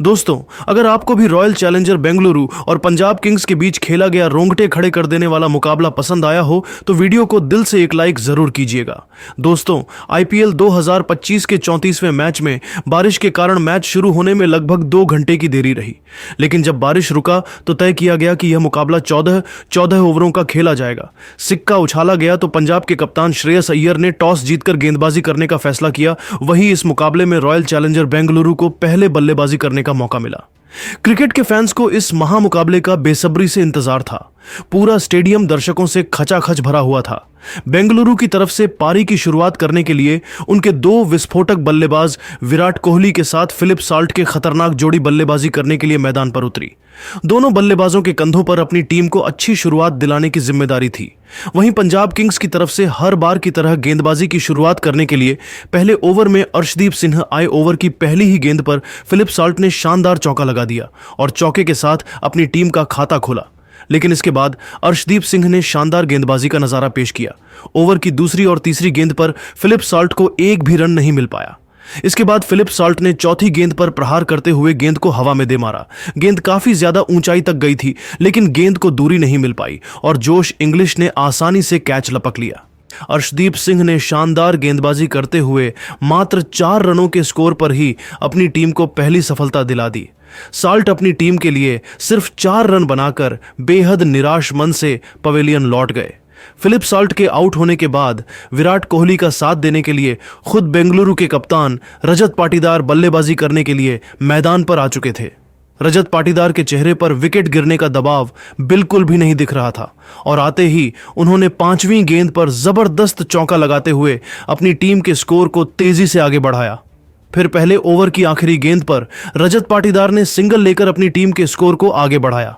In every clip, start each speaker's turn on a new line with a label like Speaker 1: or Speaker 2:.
Speaker 1: दोस्तों, अगर आपको भी रॉयल चैलेंजर बेंगलुरु और पंजाब किंग्स के बीच खेला गया रोंगटे खड़े कर देने वाला मुकाबला पसंद आया हो तो वीडियो को दिल से एक लाइक जरूर कीजिएगा। दोस्तों, आईपीएल 2025 के 34वें मैच में बारिश के कारण मैच शुरू होने में लगभग 2 घंटे की देरी रही, लेकिन जब बारिश रुका तो तय किया गया कि यह मुकाबला 14 ओवरों का खेला जाएगा। सिक्का उछाला गया तो पंजाब के कप्तान श्रेयस अय्यर ने टॉस जीतकर गेंदबाजी करने का फैसला किया। वहीं इस मुकाबले में रॉयल चैलेंजर बेंगलुरु को पहले बल्लेबाजी करने का मौका मिला। क्रिकेट के फैंस को इस महामुकाबले का बेसब्री से इंतजार था। पूरा स्टेडियम दर्शकों से खचाखच भरा हुआ था। बेंगलुरु की तरफ से पारी की शुरुआत करने के लिए उनके 2 विस्फोटक बल्लेबाज विराट कोहली के साथ फिलिप साल्ट के खतरनाक जोड़ी बल्लेबाजी करने के लिए मैदान पर उतरी। दोनों बल्लेबाजों के कंधों पर अपनी टीम को अच्छी शुरुआत दिलाने की जिम्मेदारी थी। वहीं पंजाब किंग्स की तरफ से हर बार की तरह गेंदबाजी की शुरुआत करने के लिए पहले ओवर में अर्शदीप सिंह आए। ओवर की पहली ही गेंद पर फिलिप साल्ट ने शानदार चौका लगा दिया और चौके के साथ अपनी टीम का खाता खोला। लेकिन इसके बाद अर्शदीप सिंह ने शानदार गेंदबाजी का नजारा पेश किया। ओवर की दूसरी और तीसरी गेंद पर फिलिप साल्ट को एक भी रन नहीं मिल पाया। इसके बाद फिलिप साल्ट ने चौथी गेंद पर प्रहार करते हुए गेंद को हवा में दे मारा। गेंद काफी ज्यादा ऊंचाई तक गई थी, लेकिन गेंद को दूरी नहीं मिल पाई और जोश इंग्लिश ने आसानी से कैच लपक लिया। अर्शदीप सिंह ने शानदार गेंदबाजी करते हुए मात्र 4 रनों के स्कोर पर ही अपनी टीम को पहली सफलता दिला दी। साल्ट अपनी टीम के लिए सिर्फ 4 रन बनाकर बेहद निराश मन से पवेलियन लौट गए। फिलिप साल्ट के आउट होने के बाद विराट कोहली का साथ देने के लिए खुद बेंगलुरु के कप्तान रजत पाटीदार बल्लेबाजी करने के लिए मैदान पर आ चुके थे। रजत पाटीदार के चेहरे पर विकेट गिरने का दबाव बिल्कुल भी नहीं दिख रहा था और आते ही उन्होंने 5वीं गेंद पर जबरदस्त चौका लगाते हुए अपनी टीम के स्कोर को तेजी से आगे बढ़ाया। फिर पहले ओवर की आखिरी गेंद पर रजत पाटीदार ने सिंगल लेकर अपनी टीम के स्कोर को आगे बढ़ाया।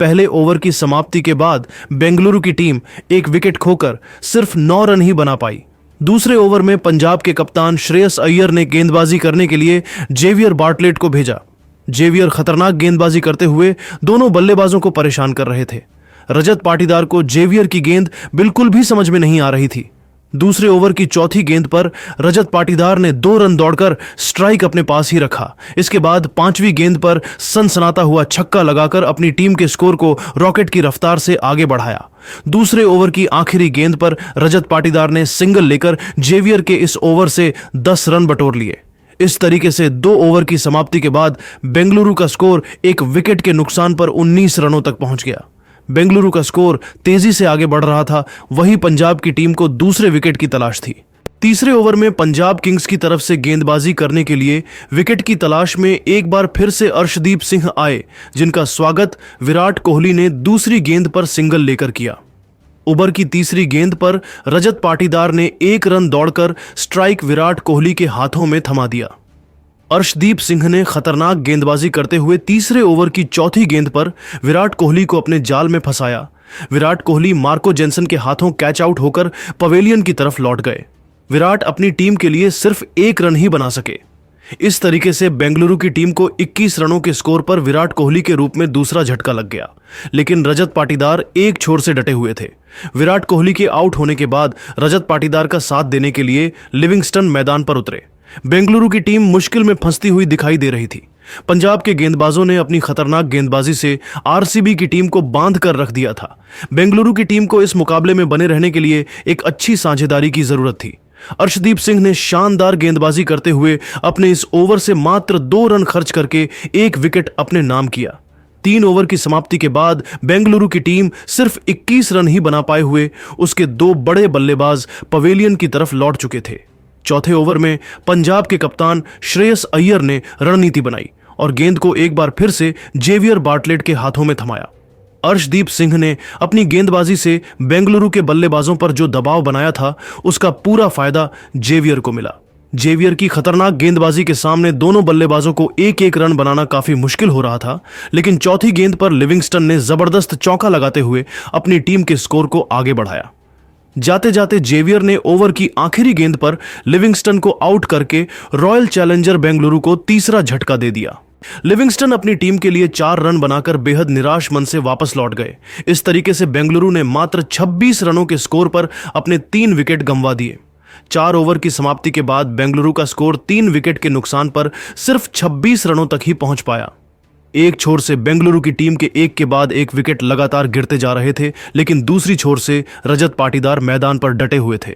Speaker 1: पहले ओवर की समाप्ति के बाद बेंगलुरु की टीम एक विकेट खोकर सिर्फ 9 रन ही बना पाई। दूसरे ओवर में पंजाब के कप्तान श्रेयस अय्यर ने गेंदबाजी करने के लिए जेवियर बार्टलेट को भेजा। जेवियर खतरनाक गेंदबाजी करते हुए दोनों बल्लेबाजों को परेशान कर रहे थे। रजत पाटीदार को जेवियर की गेंद बिल्कुल भी समझ में नहीं आ रही थी। दूसरे ओवर की चौथी गेंद पर रजत पाटीदार ने 2 रन दौड़कर स्ट्राइक अपने पास ही रखा। इसके बाद 5वीं गेंद पर सनसनाता हुआ छक्का लगाकर अपनी टीम के स्कोर को रॉकेट की रफ्तार से आगे बढ़ाया। दूसरे ओवर की आखिरी गेंद पर रजत पाटीदार ने सिंगल लेकर जेवियर के इस ओवर से 10 रन बटोर लिए। इस तरीके से 2 ओवर की समाप्ति के बाद बेंगलुरु का स्कोर एक विकेट के नुकसान पर 19 रनों तक पहुंच गया। बेंगलुरु का स्कोर तेजी से आगे बढ़ रहा था, वहीं पंजाब की टीम को दूसरे विकेट की तलाश थी। तीसरे ओवर में पंजाब किंग्स की तरफ से गेंदबाजी करने के लिए विकेट की तलाश में एक बार फिर से अर्शदीप सिंह आए, जिनका स्वागत विराट कोहली ने दूसरी गेंद पर सिंगल लेकर किया। ओवर की तीसरी गेंद पर रजत पाटीदार ने 1 रन दौड़कर स्ट्राइक विराट कोहली के हाथों में थमा दिया। अर्शदीप सिंह ने खतरनाक गेंदबाजी करते हुए तीसरे ओवर की चौथी गेंद पर विराट कोहली को अपने जाल में फंसाया। विराट कोहली मार्को जेनसन के हाथों कैच आउट होकर पवेलियन की तरफ लौट गए। विराट अपनी टीम के लिए सिर्फ 1 रन ही बना सके। इस तरीके से बेंगलुरु की टीम को 21 रनों के स्कोर पर विराट कोहली के रूप में दूसरा झटका लग गया, लेकिन रजत पाटीदार एक छोर से डटे हुए थे। विराट कोहली के आउट होने के बाद रजत पाटीदार का साथ देने के लिए लिविंगस्टन मैदान पर उतरे। बेंगलुरु की टीम मुश्किल में फंसती हुई दिखाई दे रही थी। पंजाब के गेंदबाजों ने अपनी खतरनाक गेंदबाजी से आरसीबी की टीम को बांध कर रख दिया था। बेंगलुरु की टीम को इस मुकाबले में बने रहने के लिए एक अच्छी साझेदारी की जरूरत थी। अर्शदीप सिंह ने शानदार गेंदबाजी करते हुए अपने इस ओवर से मात्र 2 रन खर्च करके एक विकेट अपने नाम किया। 3 ओवर की समाप्ति के बाद बेंगलुरु की टीम सिर्फ 21 रन ही बना पाए हुए उसके 2 बड़े बल्लेबाज पवेलियन की तरफ लौट चुके थे। चौथे ओवर में पंजाब के कप्तान श्रेयस अय्यर ने रणनीति बनाई और गेंद को एक बार फिर से जेवियर बार्टलेट के हाथों में थमाया। अर्शदीप सिंह ने अपनी गेंदबाजी से बेंगलुरु के बल्लेबाजों पर जो दबाव बनाया था, उसका पूरा फायदा जेवियर को मिला। जेवियर की खतरनाक गेंदबाजी के सामने दोनों बल्लेबाजों को 1-1 रन बनाना काफी मुश्किल हो रहा था, लेकिन चौथी गेंद पर लिविंगस्टन ने जबरदस्त चौका लगाते हुए अपनी टीम के स्कोर को आगे बढ़ाया। जाते जाते जेवियर ने ओवर की आखिरी गेंद पर लिविंगस्टन को आउट करके रॉयल चैलेंजर बेंगलुरु को तीसरा झटका दे दिया। लिविंगस्टन अपनी टीम के लिए 4 रन बनाकर बेहद निराश मन से वापस लौट गए। इस तरीके से बेंगलुरु ने मात्र 26 रनों के स्कोर पर अपने 3 विकेट गंवा दिए। 4 ओवर की समाप्ति के बाद बेंगलुरु का स्कोर 3 विकेट के नुकसान पर सिर्फ 26 रनों तक ही पहुंच पाया। एक छोर से बेंगलुरु की टीम के एक के बाद एक विकेट लगातार गिरते जा रहे थे, लेकिन दूसरी छोर से रजत पाटीदार मैदान पर डटे हुए थे।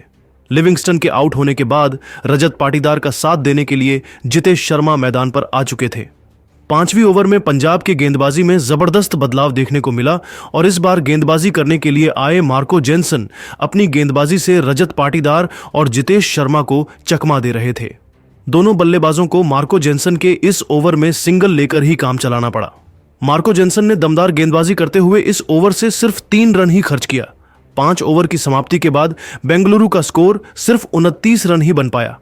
Speaker 1: लिविंगस्टन के आउट होने के बाद रजत पाटीदार का साथ देने के लिए जितेश शर्मा मैदान पर आ चुके थे। 5वीं ओवर में पंजाब की गेंदबाजी में जबरदस्त बदलाव देखने को मिला और इस बार गेंदबाजी करने के लिए आए मार्को जेनसन अपनी गेंदबाजी से रजत पाटीदार और जितेश शर्मा को चकमा दे रहे थे। दोनों बल्लेबाजों को मार्को जेनसन के इस ओवर में सिंगल लेकर ही काम चलाना पड़ा। मार्को जेनसन ने दमदार गेंदबाजी करते हुए इस ओवर से सिर्फ 3 रन ही खर्च किया। 5 ओवर की समाप्ति के बाद बेंगलुरु का स्कोर सिर्फ 29 रन ही बन पाया।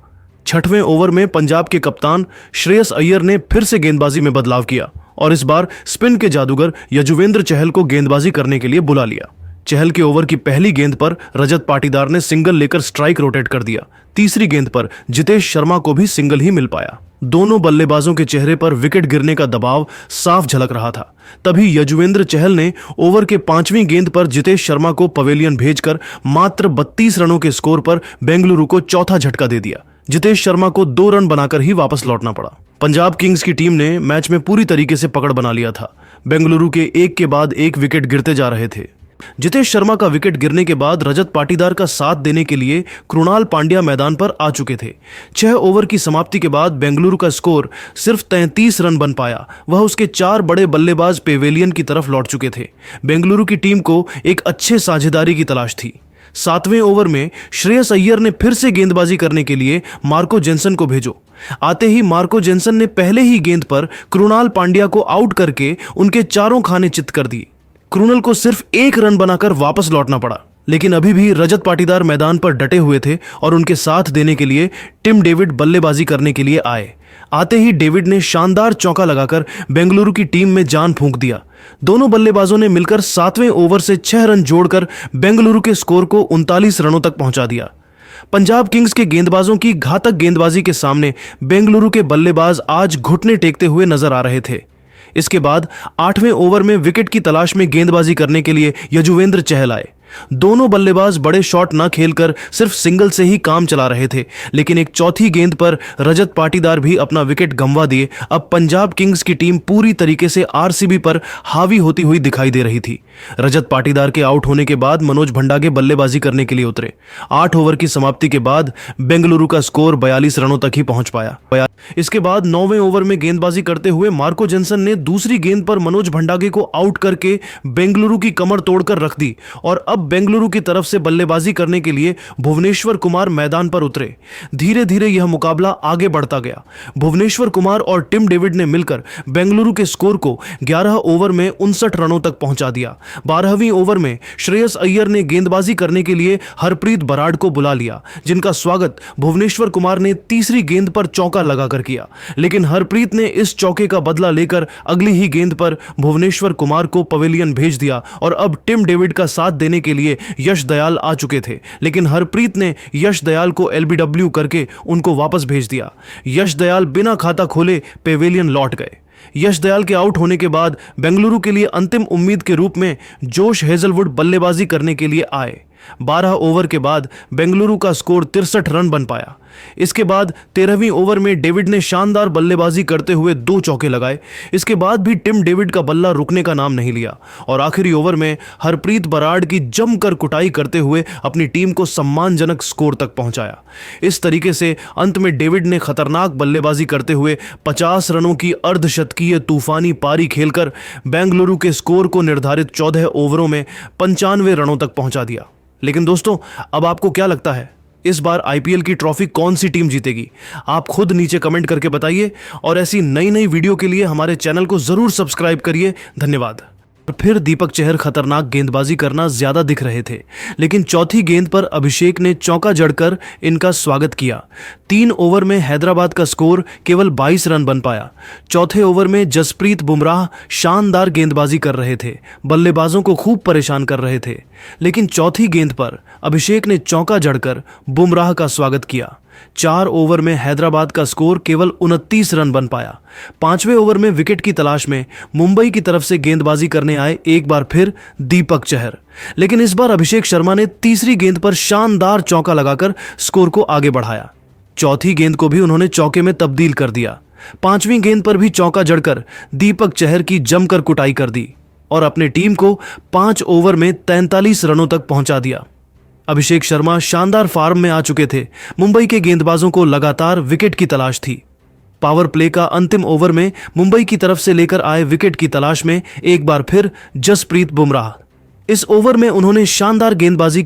Speaker 1: 6वें ओवर में पंजाब के कप्तान श्रेयस अय्यर ने फिर से गेंदबाजी में बदलाव किया और इस बार स्पिन के जादूगर यजुवेंद्र चहल को गेंदबाजी करने के लिए बुला लिया। चहल के ओवर की पहली गेंद पर रजत पाटीदार ने सिंगल लेकर स्ट्राइक रोटेट कर दिया। तीसरी गेंद पर जितेश शर्मा को भी सिंगल ही मिल पाया। दोनों बल्लेबाजों के चेहरे पर विकेट गिरने का दबाव साफ झलक रहा था। तभी यजुवेंद्र चहल ने ओवर के 5वीं गेंद पर जितेश शर्मा को पवेलियन भेजकर मात्र 32 रनों के स्कोर पर बेंगलुरु को चौथा झटका दे दिया। जितेश शर्मा को 2 रन बनाकर ही वापस लौटना पड़ा। पंजाब किंग्स की टीम ने मैच में पूरी तरीके से पकड़ बना लिया था। बेंगलुरु के एक के बाद एक विकेट गिरते जा रहे थे। जितेश शर्मा का विकेट गिरने के बाद रजत पाटीदार का साथ देने के लिए कृणाल पांड्या मैदान पर आ चुके थे। 6 ओवर की समाप्ति के बाद बेंगलुरु का स्कोर सिर्फ 33 रन बन पाया। वह उसके 4 बड़े बल्लेबाज पेवेलियन की तरफ लौट चुके थे। बेंगलुरु की टीम को एक अच्छे साझेदारी की तलाश थी। 7वें ओवर में श्रेयस अय्यर ने फिर से गेंदबाजी करने के लिए मार्को जेनसन को भेजो। आते ही मार्को जेनसन ने पहले ही गेंद पर कृणाल पांड्या को आउट करके उनके चारों खाने चित कर दिए। कृणाल को सिर्फ 1 रन बनाकर वापस लौटना पड़ा, लेकिन अभी भी रजत पाटीदार मैदान पर डटे हुए थे और उनके साथ देने के लिए टिम डेविड बल्लेबाजी करने के लिए आए। आते ही डेविड ने शानदार चौका लगाकर बेंगलुरु की टीम में जान फूंक दिया। दोनों बल्लेबाजों ने मिलकर 7वें ओवर से 6 रन जोड़कर बेंगलुरु के स्कोर को 39 रनों तक पहुंचा दिया। पंजाब किंग्स के गेंदबाजों की घातक गेंदबाजी के सामने बेंगलुरु के बल्लेबाज आज घुटने टेकते हुए नजर आ रहे थे। इसके बाद 8वें ओवर में विकेट की तलाश में गेंदबाजी करने के लिए यजुवेंद्र चहल आए। दोनों बल्लेबाज बड़े शॉट न खेलकर सिर्फ सिंगल से ही काम चला रहे थे, लेकिन एक चौथी गेंद पर रजत पाटीदार भी अपना विकेट गंवा दिए। अब पंजाब किंग्स की टीम पूरी तरीके से आरसीबी पर हावी होती हुई दिखाई दे रही थी। रजत पाटीदार के आउट होने के बाद मनोज भंडागे बल्लेबाजी करने के लिए उतरे। 8 ओवर की समाप्ति के बाद बेंगलुरु का स्कोर 42 रनों तक ही पहुंच पाया। इसके बाद 9वें ओवर में गेंदबाजी करते हुए मार्को जेनसन ने दूसरी गेंद पर मनोज भंडागे को आउट करके बेंगलुरु की कमर तोड़कर रख दी और अब बेंगलुरु की तरफ से बल्लेबाजी करने के लिए भुवनेश्वर कुमार मैदान पर उतरे। धीरे धीरे यह मुकाबला आगे बढ़ता गया। भुवनेश्वर कुमार और टिम डेविड ने मिलकर बेंगलुरु के स्कोर को 11 ओवर में 59 रनों तक पहुंचा दिया। 12वीं ओवर में श्रेयस अय्यर ने गेंदबाजी करने के लिए हरप्रीत बराड़ को बुला लिया, जिनका स्वागत भुवनेश्वर कुमार ने तीसरी गेंद पर चौका लगाकर किया, लेकिन हरप्रीत ने इस चौके का बदला लेकर अगली ही गेंद पर भुवनेश्वर कुमार को पवेलियन भेज दिया और अब टिम डेविड का साथ देने के लिए यश दयाल आ चुके थे, लेकिन हरप्रीत ने यश दयाल को एलबीडब्ल्यू करके उनको वापस भेज दिया। यश दयाल बिना खाता खोले पेवेलियन लौट गए। यश दयाल के आउट होने के बाद बेंगलुरु के लिए अंतिम उम्मीद के रूप में जोश हेजलवुड बल्लेबाजी करने के लिए आए। 12 ओवर के बाद बेंगलुरु का स्कोर 63 रन बन पाया। इसके बाद 13वीं ओवर में डेविड ने शानदार बल्लेबाजी करते हुए 2 चौके लगाए। इसके बाद भी टिम डेविड का बल्ला रुकने का नाम नहीं लिया और आखिरी ओवर में हरप्रीत बराड़ की जमकर कुटाई करते हुए अपनी टीम को सम्मानजनक स्कोर तक पहुंचाया। इस तरीके से अंत में डेविड ने खतरनाक बल्लेबाजी करते हुए 50 रनों की अर्धशतकीय तूफानी पारी खेलकर बेंगलुरु के स्कोर को निर्धारित 14 ओवरों में 95 रनों तक पहुंचा दिया। लेकिन दोस्तों, अब आपको क्या लगता है, इस बार आईपीएल की ट्रॉफी कौन सी टीम जीतेगी? आप खुद नीचे कमेंट करके बताइए और ऐसी नई नई वीडियो के लिए हमारे चैनल को जरूर सब्सक्राइब करिए। धन्यवाद। फिर दीपक चहर खतरनाक गेंदबाजी करना ज्यादा दिख रहे थे, लेकिन चौथी गेंद पर अभिषेक ने चौका जड़कर इनका स्वागत किया। 3 ओवर में हैदराबाद का स्कोर केवल 22 रन बन पाया। चौथे ओवर में जसप्रीत बुमराह शानदार गेंदबाजी कर रहे थे, बल्लेबाजों को खूब परेशान कर रहे थे, लेकिन चौथी गेंद पर अभिषेक ने चौका जड़कर बुमराह का स्वागत किया। 4 ओवर में हैदराबाद का स्कोर केवल 29 रन बन पाया। 5वें ओवर में विकेट की तलाश में मुंबई की तरफ से गेंदबाजी करने आए एक बार फिर दीपक चहर, लेकिन इस बार अभिषेक शर्मा ने तीसरी गेंद पर शानदार चौका लगाकर स्कोर को आगे बढ़ाया। चौथी गेंद को भी उन्होंने चौके में तब्दील कर दिया। 5वीं गेंद पर भी चौका जड़कर दीपक चहर की जमकर कुटाई कर दी और अपनी टीम को 5 ओवर में 43 रनों तक पहुंचा दिया। अभिषेक शर्मा शानदार फॉर्म में आ चुके थे। मुंबई के गेंदबाजों को लगातार विकेट की तलाश थी। पावर प्ले का अंतिम ओवर में मुंबई की तरफ से लेकर आए विकेट की तलाश में एक बार फिर जसप्रीत बुमराह। इस ओवर में उन्होंने शानदार गेंदबाजी